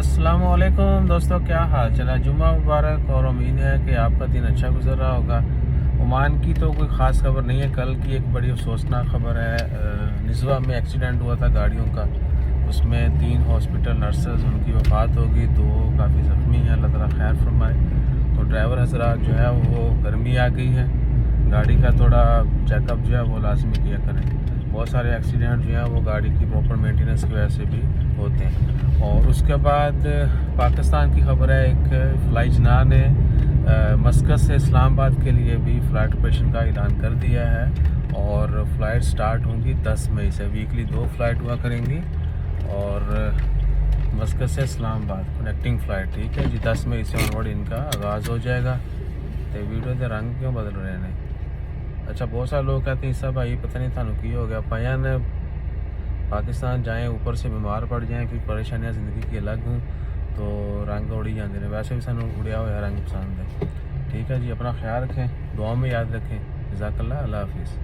السلام علیکم دوستو، کیا حال چلا؟ جمعہ مبارک، اور امید ہے کہ آپ کا دن اچھا گزر رہا ہوگا۔ عمان کی تو کوئی خاص خبر نہیں ہے، کل کی ایک بڑی افسوسناک خبر ہے۔ نزوہ میں ایکسیڈنٹ ہوا تھا گاڑیوں کا، اس میں 3 ہاسپٹل نرسز ان کی وفات ہوگی، 2 کافی زخمی ہیں، اللہ تعالیٰ خیر فرمائے۔ تو ڈرائیور حضرات جو ہے وہ گرمی آ گئی ہے، گاڑی کا تھوڑا چیک اپ جو ہے وہ لازمی کیا کریں۔ بہت سارے ایکسیڈنٹ جو ہیں وہ گاڑی کی پراپر مینٹیننس کی وجہ سے بھی ہوتے ہیں۔ اور اس کے بعد پاکستان کی خبر ہے، ایک فلائی جناح نے مسقط سے اسلام آباد کے لیے بھی فلائٹ آپریشن کا اعلان کر دیا ہے، اور فلائٹ سٹارٹ ہوں گی 10 مئی سے، ویکلی 2 فلائٹ ہوا کریں گی، اور مسقط سے اسلام آباد کنیکٹنگ فلائٹ، ٹھیک ہے جی۔ 10 مئی سے آنورڈ ان کا آغاز ہو جائے گا۔ تو ویڈیو کے رنگ کیوں بدل رہے ہیں؟ اچھا، بہت سارے لوگ کہتے ہیں صاحب بھائی پتہ نہیں تھانوں کی ہو گیا، پائن پاکستان جائیں اوپر سے بیمار پڑ جائیں، پھر پریشانیاں زندگی کی الگ ہوں تو رنگ اڑی جاتے ہیں۔ ویسے بھی سانوں اڑیا ہوا رنگ پسند ہے، ٹھیک ہے جی۔ اپنا خیال رکھیں، دعا میں یاد رکھیں۔ جزاک اللہ، اللہ حافظ۔